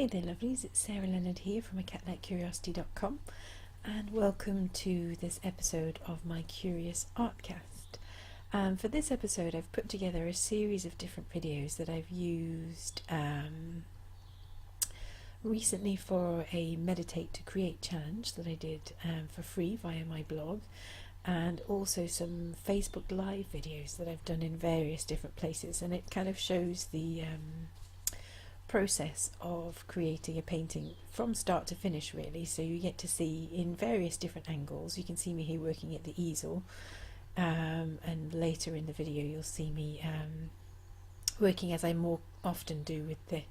Hey there lovelies, it's Sarah Leonard here from acatlikecuriosity.com and welcome to this episode of my Curious Artcast. For this episode I've put together a series of different videos that I've used recently for a Meditate to Create challenge that I did for free via my blog, and also some Facebook Live videos that I've done in various different places, and it kind of shows the process of creating a painting from start to finish really. So you get to see in various different angles. You can see me here working at the easel, and later in the video you'll see me working as I more often do with the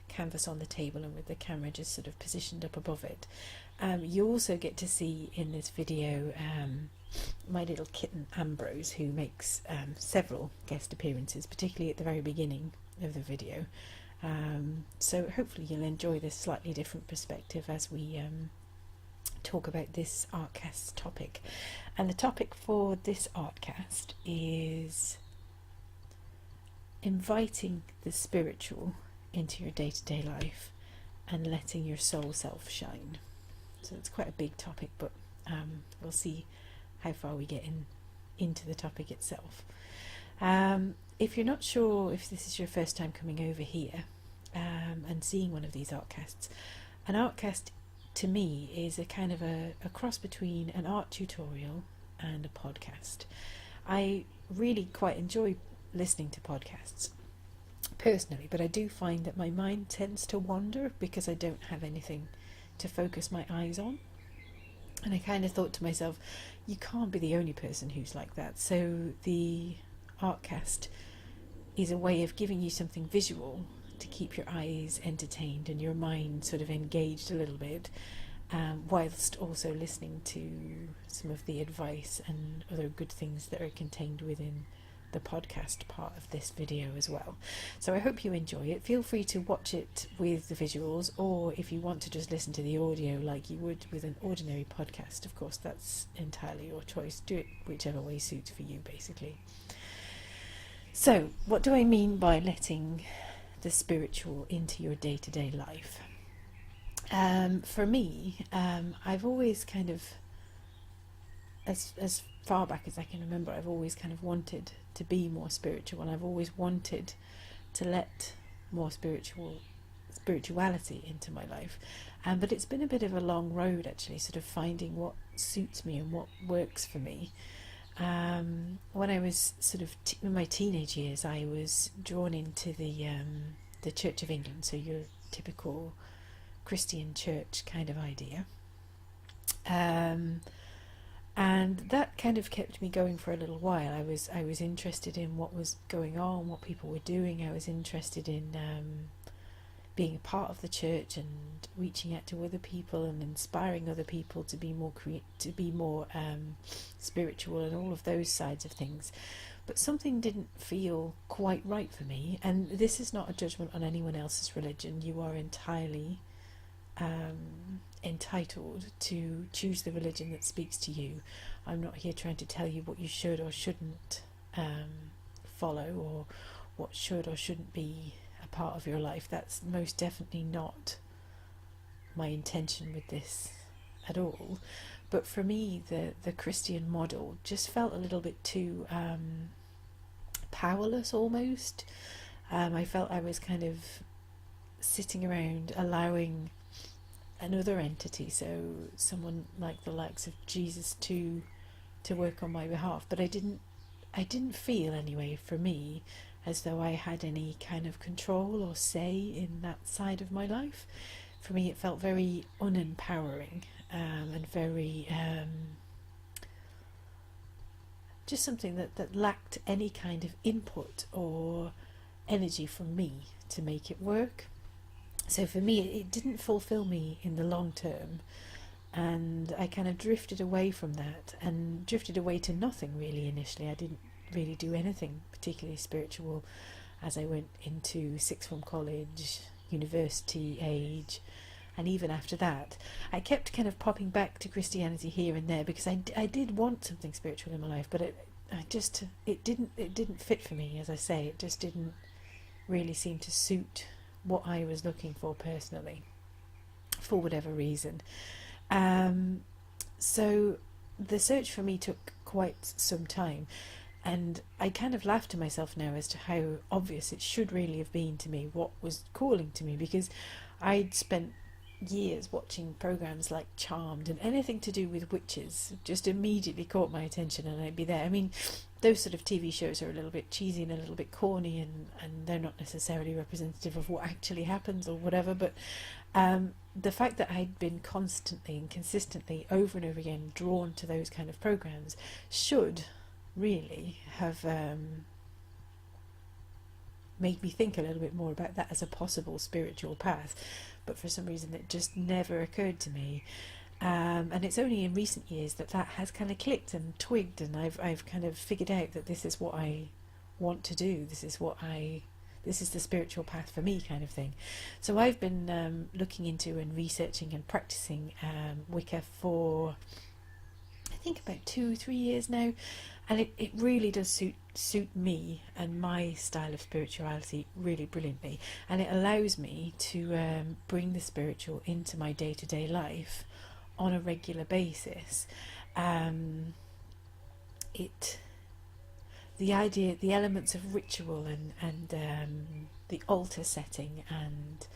canvas on the table and with the camera just sort of positioned up above it. You also get to see in this video my little kitten Ambrose, who makes several guest appearances, particularly at the very beginning of the video. So hopefully you'll enjoy this slightly different perspective as we talk about this Artcast topic. And the topic for this Artcast is inviting the spiritual into your day-to-day life and letting your soul self shine. So it's quite a big topic, but we'll see how far we get into the topic itself. If you're not sure if this is your first time coming over here and seeing one of these Artcasts, an Artcast to me is a kind of a cross between an art tutorial and a podcast. I really quite enjoy listening to podcasts personally, but I do find that my mind tends to wander because I don't have anything to focus my eyes on. And I kind of thought to myself, you can't be the only person who's like that. So the Artcast is a way of giving you something visual to keep your eyes entertained and your mind sort of engaged a little bit, whilst also listening to some of the advice and other good things that are contained within the podcast part of this video as well. So I hope you enjoy it. Feel free to watch it with the visuals, or if you want to just listen to the audio like you would with an ordinary podcast, of course that's entirely your choice. Do it whichever way suits for you basically. So what do I mean by letting the spiritual into your day-to-day life? For me, I've always kind of, as far back as I can remember, I've always kind of wanted to be more spiritual, and I've always wanted to let more spirituality into my life. But it's been a bit of a long road actually, sort of finding what suits me and what works for me. When I was sort of in my teenage years, I was drawn into the Church of England, so your typical Christian church kind of idea. And that kind of kept me going for a little while. I was interested in what was going on, what people were doing. I was interested in being a part of the church and reaching out to other people and inspiring other people to be more spiritual and all of those sides of things. But something didn't feel quite right for me. And this is not a judgment on anyone else's religion. You are entirely entitled to choose the religion that speaks to you. I'm not here trying to tell you what you should or shouldn't follow, or what should or shouldn't be a part of your life. That's most definitely not my intention with this at all. But for me, the Christian model just felt a little bit too powerless almost. I felt I was kind of sitting around allowing another entity, so someone like the likes of Jesus, to work on my behalf. But I didn't feel, anyway, for me, as though I had any kind of control or say in that side of my life. For me it felt very unempowering, and very just something that lacked any kind of input or energy from me to make it work. So for me it didn't fulfill me in the long term, and I kind of drifted away from that and drifted away to nothing really initially. I didn't really do anything particularly spiritual as I went into sixth form college, university age, and even after that I kept kind of popping back to Christianity here and there because I did want something spiritual in my life, but it didn't fit for me. As I say, it just didn't really seem to suit what I was looking for personally, for whatever reason. So the search for me took quite some time, and I kind of laugh to myself now as to how obvious it should really have been to me what was calling to me, because I'd spent years watching programs like Charmed, and anything to do with witches just immediately caught my attention, and I'd be there. I mean, those sort of TV shows are a little bit cheesy and a little bit corny, and they're not necessarily representative of what actually happens or whatever, but the fact that I'd been constantly and consistently over and over again drawn to those kind of programs should really have made me think a little bit more about that as a possible spiritual path, but for some reason it just never occurred to me. And it's only in recent years that that has kind of clicked and twigged, and I've kind of figured out that this is what I want to do. This is the spiritual path for me, kind of thing. So I've been looking into and researching and practicing Wicca for, I think, about 2-3 years now, and it really does suit me and my style of spirituality really brilliantly, and it allows me to bring the spiritual into my day-to-day life on a regular basis. The elements of ritual and the altar setting and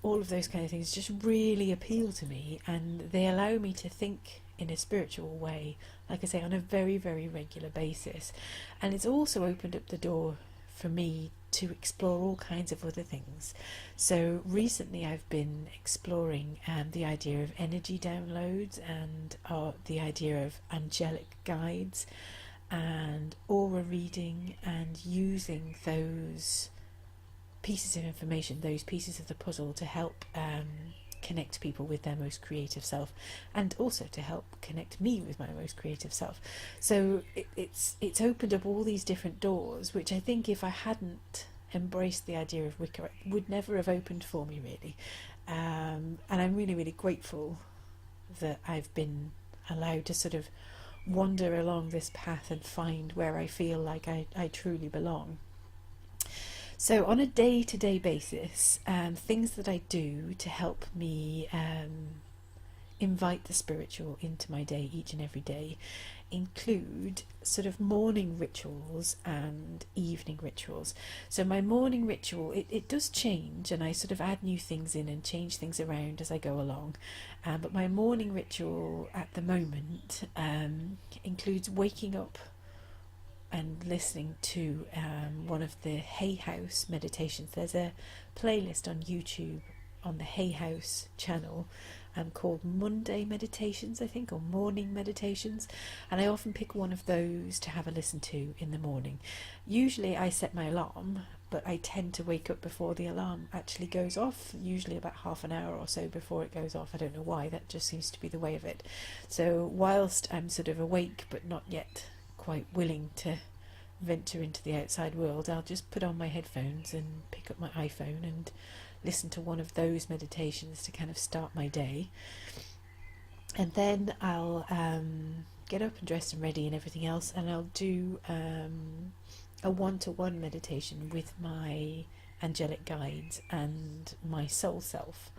all of those kind of things just really appeal to me, and they allow me to think in a spiritual way, like I say, on a very, very regular basis. And it's also opened up the door for me to explore all kinds of other things. So recently I've been exploring the idea of energy downloads and the idea of angelic guides and aura reading, and using those pieces of information, those pieces of the puzzle, to help connect people with their most creative self, and also to help connect me with my most creative self. So it's opened up all these different doors, which I think if I hadn't embraced the idea of Wicca, it would never have opened for me, really. And I'm really, really grateful that I've been allowed to sort of wander along this path and find where I feel like I truly belong. So on a day-to-day basis, things that I do to help me invite the spiritual into my day each and every day include sort of morning rituals and evening rituals. So my morning ritual, it does change, and I sort of add new things in and change things around as I go along. But my morning ritual at the moment includes waking up and listening to one of the Hay House meditations. There's a playlist on YouTube on the Hay House channel called Monday Meditations, I think, or Morning Meditations, and I often pick one of those to have a listen to in the morning. Usually I set my alarm, but I tend to wake up before the alarm actually goes off, usually about half an hour or so before it goes off. I don't know why, that just seems to be the way of it. So whilst I'm sort of awake but not yet quite willing to venture into the outside world, I'll just put on my headphones and pick up my iPhone and listen to one of those meditations to kind of start my day. And then I'll get up and dressed and ready and everything else, and I'll do a one-to-one meditation with my angelic guides and my soul self.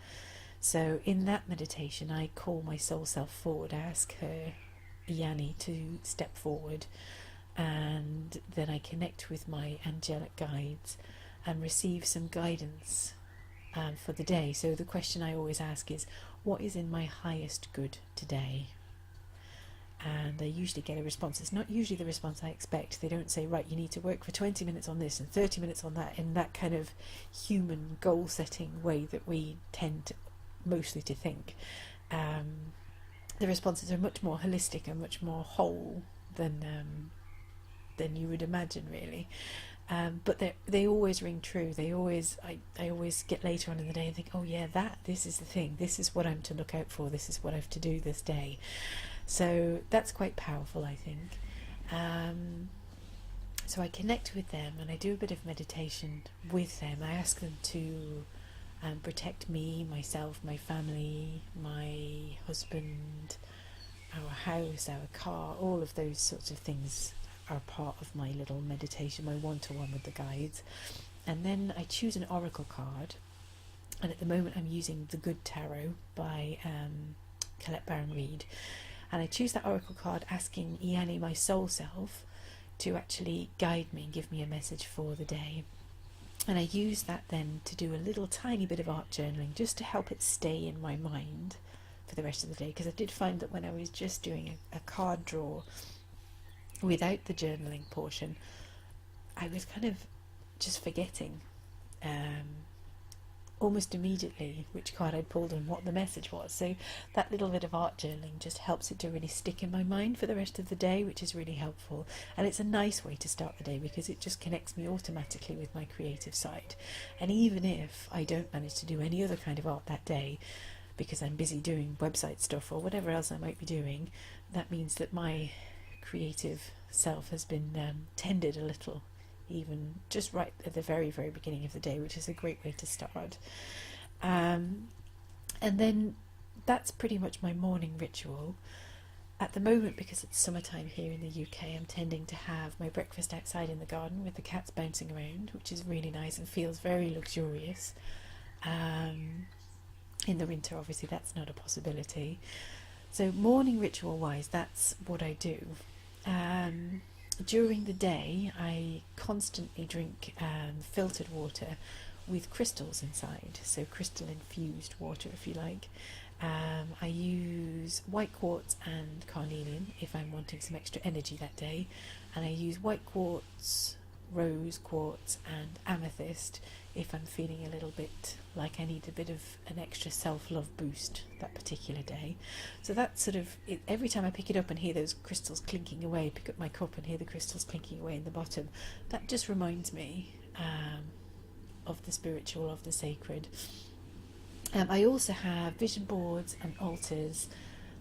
So in that meditation I call my soul self forward, I ask her, Yanni, to step forward, and then I connect with my angelic guides and receive some guidance for the day. So the question I always ask is, what is in my highest good today? And I usually get a response. It's not usually the response I expect. They don't say, right, you need to work for 20 minutes on this and 30 minutes on that, in that kind of human goal setting way that we tend to, mostly to think. The responses are much more holistic and much more whole than you would imagine, really. But they always ring true. I always get later on in the day and think, oh yeah, this is the thing. This is what I'm to look out for. This is what I have to do this day. So that's quite powerful, I think. So I connect with them and I do a bit of meditation with them. I ask them to protect me, myself, my family, my husband, our house, our car, all of those sorts of things are part of my little meditation, my one-to-one with the guides. And then I choose an oracle card, And at the moment I'm using The Good Tarot by Colette Baron Reid, and I choose that oracle card asking Iani, my soul self, to actually guide me and give me a message for the day. And I use that then to do a little tiny bit of art journaling just to help it stay in my mind for the rest of the day, because I did find that when I was just doing a card draw without the journaling portion, I was kind of just forgetting almost immediately which card I'd pulled and what the message was. So that little bit of art journaling just helps it to really stick in my mind for the rest of the day, which is really helpful. And it's a nice way to start the day because it just connects me automatically with my creative side. And even if I don't manage to do any other kind of art that day because I'm busy doing website stuff or whatever else I might be doing, that means that my creative self has been tended a little, even just right at the very, very beginning of the day, which is a great way to start. And then that's pretty much my morning ritual. At the moment, because it's summertime here in the UK, I'm tending to have my breakfast outside in the garden with the cats bouncing around, which is really nice and feels very luxurious. In the winter, obviously, that's not a possibility. So morning ritual wise, that's what I do. During the day, I constantly drink filtered water with crystals inside, so crystal infused water, if you like. I use white quartz and carnelian if I'm wanting some extra energy that day, and I use white quartz, rose quartz and amethyst if I'm feeling a little bit like I need a bit of an extra self-love boost that particular day. So that's sort of it. Every time I pick it up and hear those crystals clinking away, pick up my cup and hear the crystals clinking away in the bottom, that just reminds me of the spiritual, of the sacred. I also have vision boards and altars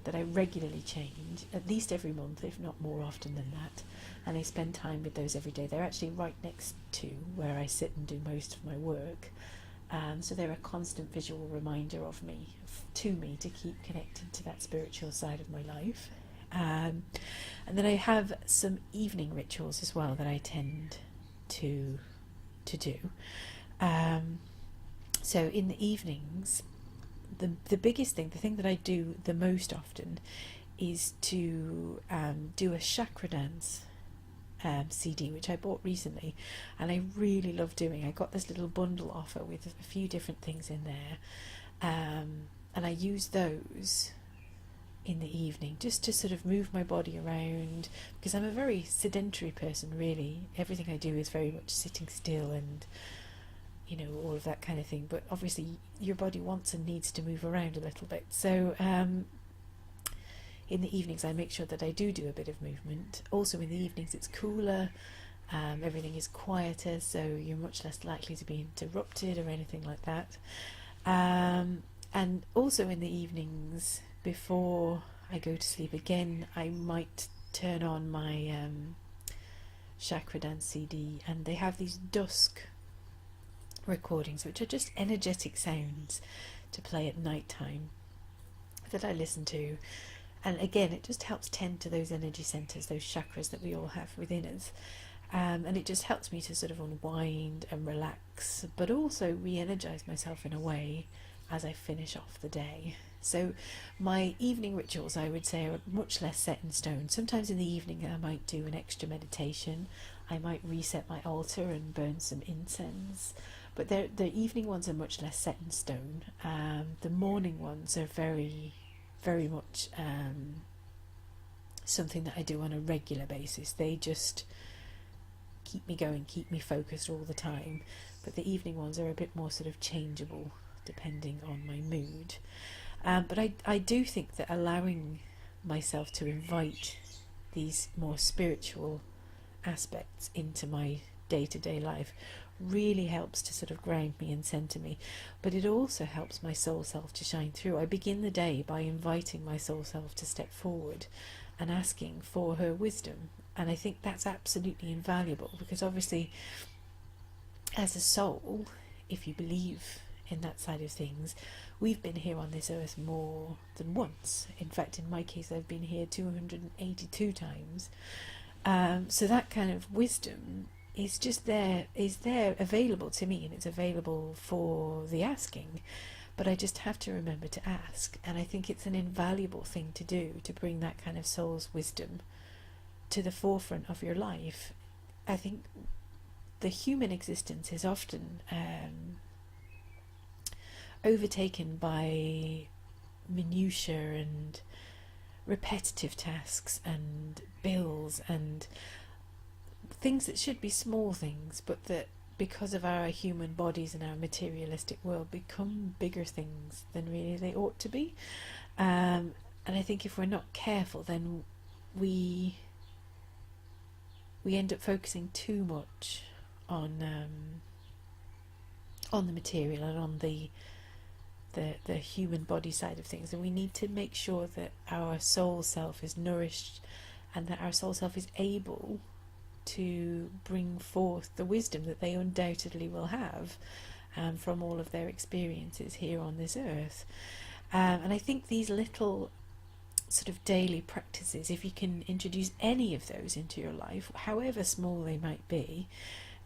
that I regularly change, at least every month, if not more often than that, and I spend time with those every day. They're actually right next to where I sit and do most of my work, so they're a constant visual reminder of me, to me, to keep connected to that spiritual side of my life. And then I have some evening rituals as well that I tend to do. So in the evenings, the biggest thing, the thing that I do the most often, is to do a chakra dance CD, which I bought recently, and I really love doing. I got this little bundle offer with a few different things in there, and I use those in the evening just to sort of move my body around, because I'm a very sedentary person, really. Everything I do is very much sitting still and all of that kind of thing, but obviously your body wants and needs to move around a little bit. So in the evenings I make sure that I do a bit of movement. Also in the evenings it's cooler, everything is quieter, so you're much less likely to be interrupted or anything like that. And also in the evenings, before I go to sleep again, I might turn on my chakra dance CD, and they have these dusk recordings which are just energetic sounds to play at night time that I listen to, and again it just helps tend to those energy centers, those chakras that we all have within us, and it just helps me to sort of unwind and relax, but also re-energize myself in a way as I finish off the day. So my evening rituals, I would say, are much less set in stone. Sometimes in the evening I might do an extra meditation, I might reset my altar and burn some incense, but the evening ones are much less set in stone. The morning ones are very, very much something that I do on a regular basis. They just keep me going, keep me focused all the time. But the evening ones are a bit more sort of changeable depending on my mood. But I do think that allowing myself to invite these more spiritual aspects into my day-to-day life really helps to sort of ground me and center me, but it also helps my soul self to shine through. I begin the day by inviting my soul self to step forward and asking for her wisdom, and I think that's absolutely invaluable, because obviously as a soul, if you believe in that side of things, we've been here on this earth more than once. In fact, in my case, I've been here 282 times. So that kind of wisdom is just there available to me, and it's available for the asking. But I just have to remember to ask, and I think it's an invaluable thing to do, to bring that kind of soul's wisdom to the forefront of your life. I think the human existence is often overtaken by minutiae and repetitive tasks and bills and things that should be small things, but that because of our human bodies and our materialistic world become bigger things than really they ought to be. And I think if we're not careful, then we end up focusing too much on the material and on the human body side of things, and we need to make sure that our soul self is nourished and that our soul self is able to bring forth the wisdom that they undoubtedly will have from all of their experiences here on this earth. And I think these little sort of daily practices, if you can introduce any of those into your life, however small they might be,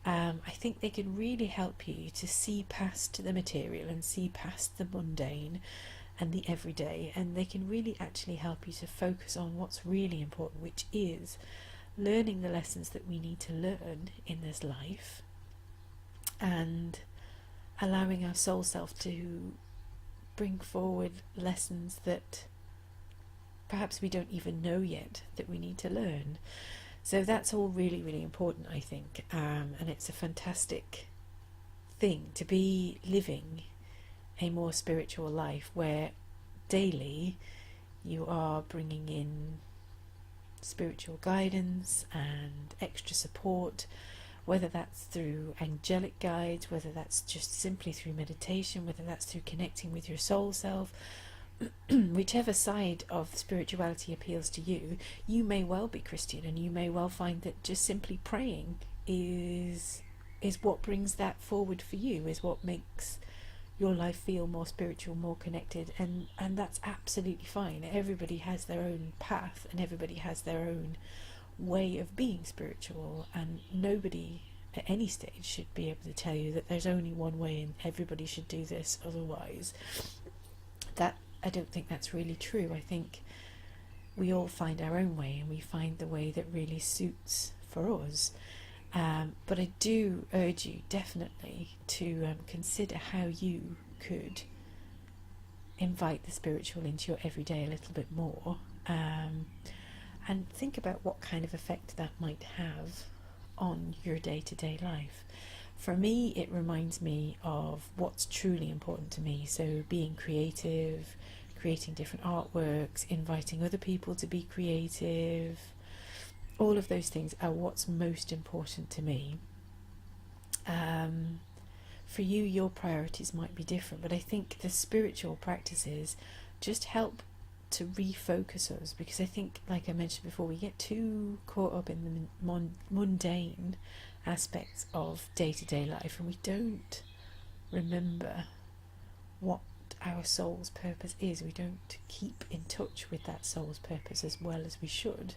I think they can really help you to see past the material and see past the mundane and the everyday, and they can really actually help you to focus on what's really important, which is learning the lessons that we need to learn in this life, and allowing our soul self to bring forward lessons that perhaps we don't even know yet that we need to learn. So that's all really, really important, I think, and it's a fantastic thing to be living a more spiritual life where daily you are bringing in spiritual guidance and extra support, whether that's through angelic guides, whether that's just simply through meditation, whether that's through connecting with your soul self. Whichever side of spirituality appeals to you, you may well be Christian, and you may well find that just simply praying is what brings that forward for you, is what makes your life feel more spiritual, more connected, and that's absolutely fine. Everybody has their own path, and everybody has their own way of being spiritual, and nobody at any stage should be able to tell you that there's only one way and everybody should do this otherwise. That, I don't think that's really true. I think we all find our own way, and we find the way that really suits for us. But I do urge you definitely to consider how you could invite the spiritual into your everyday a little bit more, and think about what kind of effect that might have on your day-to-day life. For me, it reminds me of what's truly important to me. So being creative, creating different artworks, inviting other people to be creative, all of those things are what's most important to me. For you, your priorities might be different, but I think the spiritual practices just help to refocus us, because I think, like I mentioned before, we get too caught up in the mundane aspects of day-to-day life, and we don't remember what our soul's purpose is. We don't keep in touch with that soul's purpose as well as we should,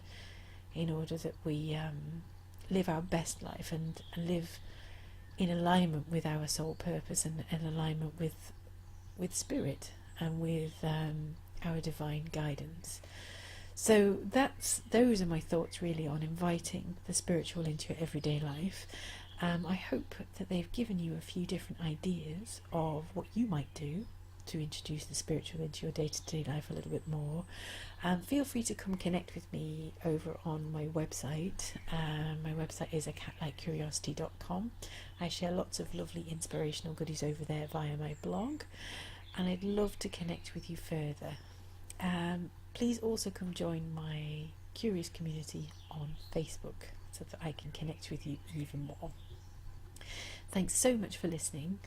in order that we live our best life and live in alignment with our soul purpose, and in alignment with spirit and with our divine guidance. So those are my thoughts really on inviting the spiritual into your everyday life. I hope that they've given you a few different ideas of what you might do to introduce the spiritual into your day-to-day life a little bit more. Feel free to come connect with me over on my website. My website is acatlikecuriosity.com. I share lots of lovely inspirational goodies over there via my blog, and I'd love to connect with you further. Please also come join my Curious community on Facebook so that I can connect with you even more. Thanks so much for listening,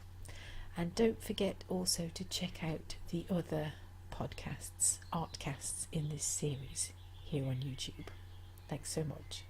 and don't forget also to check out the other podcasts, artcasts in this series here on YouTube. Thanks so much.